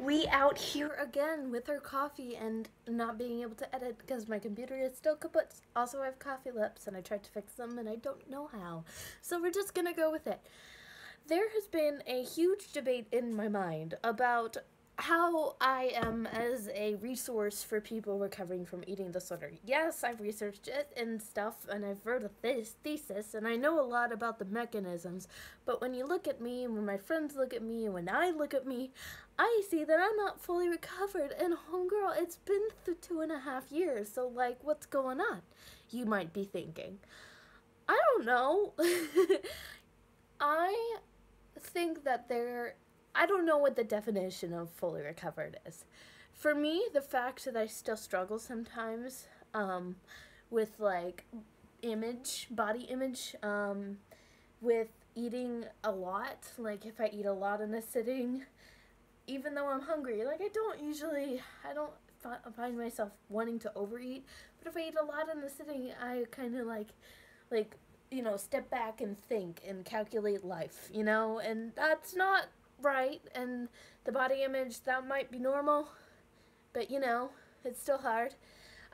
We out here again with our coffee and not being able to edit because my computer is still kaput. Also, I have coffee lips and I tried to fix them and I don't know how. So we're just gonna go with it. There has been a huge debate in my mind about how I am as a resource for people recovering from eating disorder. Yes, I've researched it and stuff, and I've wrote a thesis, and I know a lot about the mechanisms, but when you look at me, and when my friends look at me, and when I look at me, I see that I'm not fully recovered, and homegirl, it's been 2.5 years, so like, what's going on? You might be thinking. I don't know. I think that I don't know what the definition of fully recovered is. For me, the fact that I still struggle sometimes with like body image, with eating a lot, like if I eat a lot in a sitting, even though I'm hungry, like I don't find myself wanting to overeat, but if I eat a lot in the sitting, I kind of like step back and think and calculate life, and that's not right. And the body image, that might be normal, but it's still hard.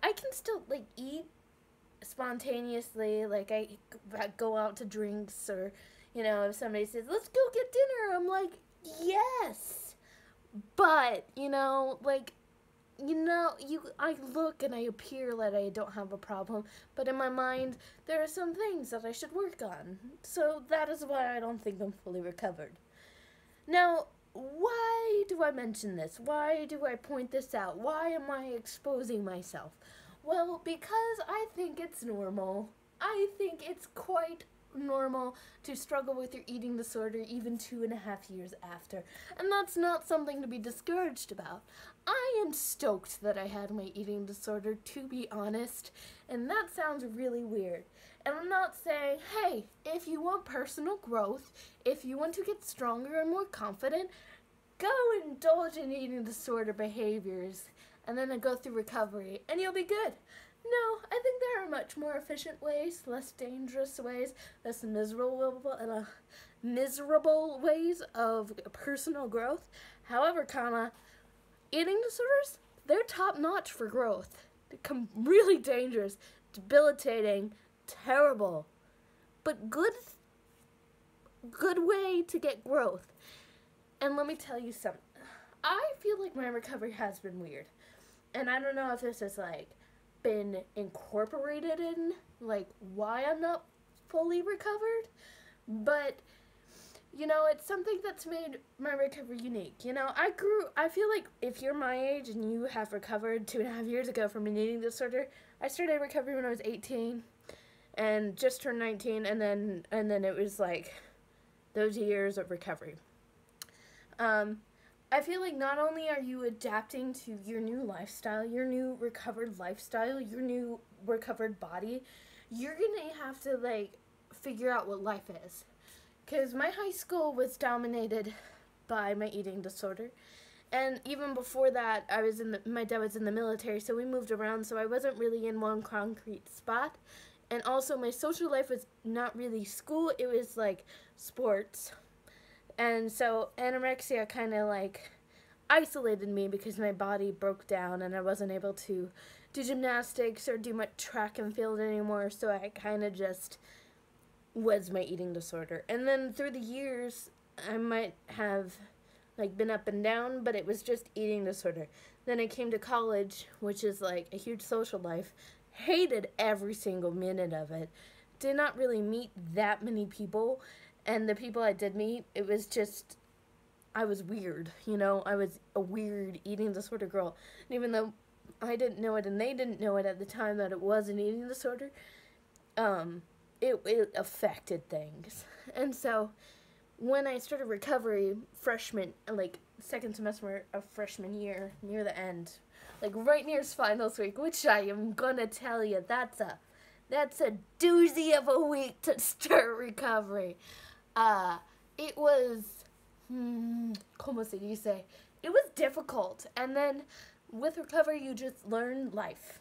I can still like eat spontaneously, like I go out to drinks, or if somebody says let's go get dinner, I'm like yes, but I look and I appear that I don't have a problem, but in my mind, there are some things that I should work on. So that is why I don't think I'm fully recovered. Now, why do I mention this? Why do I point this out? Why am I exposing myself? Well, because I think it's normal. I think it's quite normal to struggle with your eating disorder even 2.5 years after. And that's not something to be discouraged about. I am stoked that I had my eating disorder, to be honest. And that sounds really weird. And I'm not saying, hey, if you want personal growth, if you want to get stronger and more confident, go indulge in eating disorder behaviors and then go through recovery and you'll be good. No, I think there are much more efficient ways, less dangerous ways, less miserable ways of personal growth. However, eating disorders, they're top notch for growth. They become really dangerous, debilitating, terrible, but good way to get growth. And let me tell you something. I feel like my recovery has been weird. And I don't know if this has like been incorporated in like why I'm not fully recovered, but it's something that's made my recovery unique. I feel like if you're my age and you have recovered 2.5 years ago from an eating disorder, I started recovery when I was 18 and just turned 19, and then it was like those years of recovery. I feel like not only are you adapting to your new lifestyle, your new recovered lifestyle, your new recovered body, you're gonna have to like figure out what life is. Because my high school was dominated by my eating disorder. And even before that, my dad was in the military, so we moved around, so I wasn't really in one concrete spot. And also, my social life was not really school, it was like sports. And so anorexia kind of like isolated me because my body broke down and I wasn't able to do gymnastics or do much track and field anymore. So I kind of just was my eating disorder. And then through the years, I might have like been up and down, but it was just eating disorder. Then I came to college, which is like a huge social life. Hated every single minute of it. Did not really meet that many people. And the people I did meet, it was just, I was weird, I was a weird eating disorder girl. And even though I didn't know it and they didn't know it at the time that it was an eating disorder, it affected things. And so when I started recovery second semester of freshman year, near the end, like right near finals week, which I am gonna tell you, that's a doozy of a week to start recovery. It was, como se dice, it was difficult. And then with recovery, you just learn life.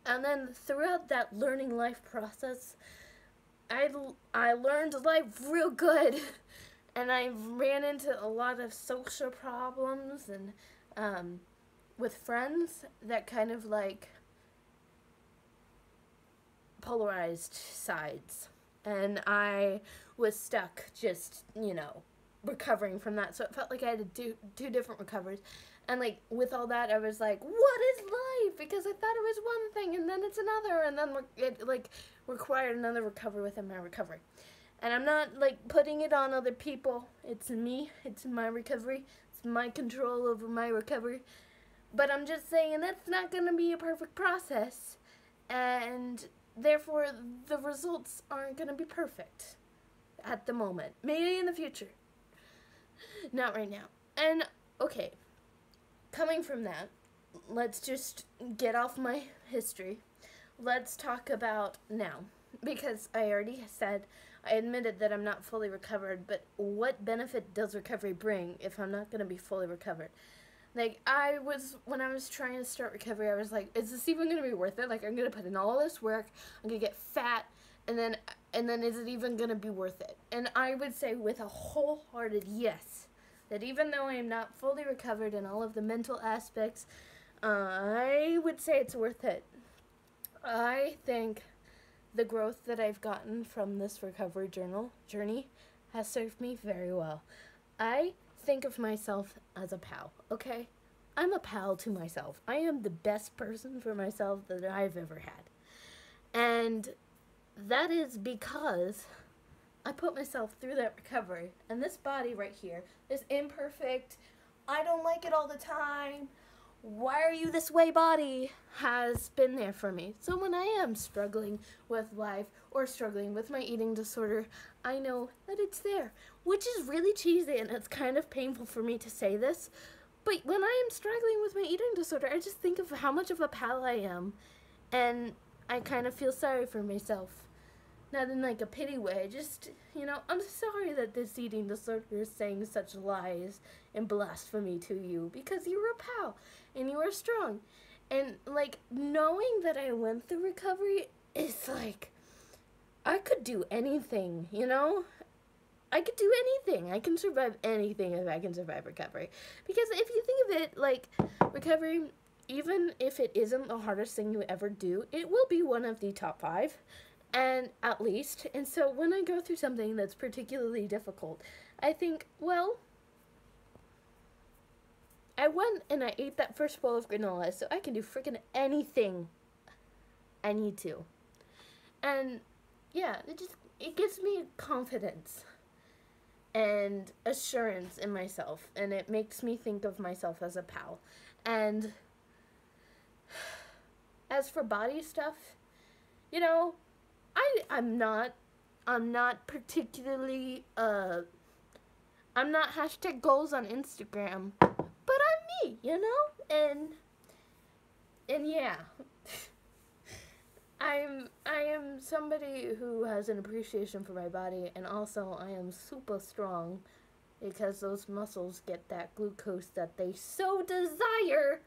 And then throughout that learning life process, I learned life real good. And I ran into a lot of social problems and with friends that kind of like polarized sides. And I was stuck just, recovering from that. So it felt like I had to do two different recoveries. And like with all that, I was like, what is life? Because I thought it was one thing and then it's another. And then it like required another recovery within my recovery. And I'm not like putting it on other people. It's me. It's my recovery. It's my control over my recovery. But I'm just saying that's not going to be a perfect process. And therefore, the results aren't going to be perfect at the moment. Maybe in the future. Not right now. And, okay, coming from that, let's just get off my history. Let's talk about now. Because I already said, I admitted that I'm not fully recovered, but what benefit does recovery bring if I'm not going to be fully recovered? Like, when I was trying to start recovery, I was like, is this even going to be worth it? Like, I'm going to put in all this work, I'm going to get fat, and then is it even going to be worth it? And I would say with a wholehearted yes, that even though I am not fully recovered in all of the mental aspects, I would say it's worth it. I think the growth that I've gotten from this recovery journey has served me very well. I think of myself as a pal, okay? I'm a pal to myself. I am the best person for myself that I've ever had. And that is because I put myself through that recovery. And this body right here is imperfect. I don't like it all the time. Why are you this way body has been there for me. So when I am struggling with life or struggling with my eating disorder, I know that it's there, which is really cheesy and it's kind of painful for me to say this. But when I am struggling with my eating disorder, I just think of how much of a pal I am and I kind of feel sorry for myself. Not in like a pity way, just, I'm sorry that this eating disorder is saying such lies and blasphemy to you because you're a pal and you are strong. And like knowing that I went through recovery is like, I could do anything, I could do anything. I can survive anything if I can survive recovery. Because if you think of it, like, recovery, even if it isn't the hardest thing you ever do, it will be one of the top 5. And at least, and so when I go through something that's particularly difficult, I think, well, I went and I ate that first bowl of granola, so I can do freaking anything I need to. And yeah, it gives me confidence and assurance in myself, and it makes me think of myself as a pal. And as for body stuff, I'm not particularly, I'm not hashtag goals on Instagram, but I'm me, and yeah, I am somebody who has an appreciation for my body, and also I am super strong because those muscles get that glucose that they so desire.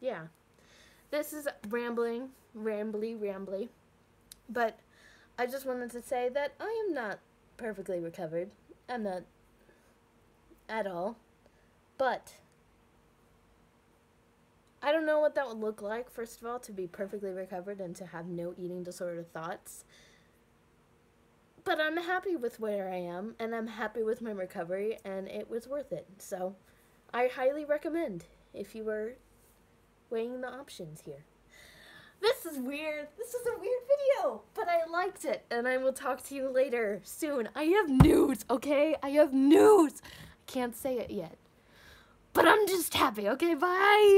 Yeah, this is rambly, but I just wanted to say that I am not perfectly recovered. I'm not at all, but I don't know what that would look like, first of all, to be perfectly recovered and to have no eating disorder thoughts. But I'm happy with where I am, and I'm happy with my recovery, and it was worth it. So I highly recommend if you were weighing the options here. This is weird. This is a weird video, but I liked it, and I will talk to you later, soon. I have news, okay? I have news. I can't say it yet, but I'm just happy, okay? Bye!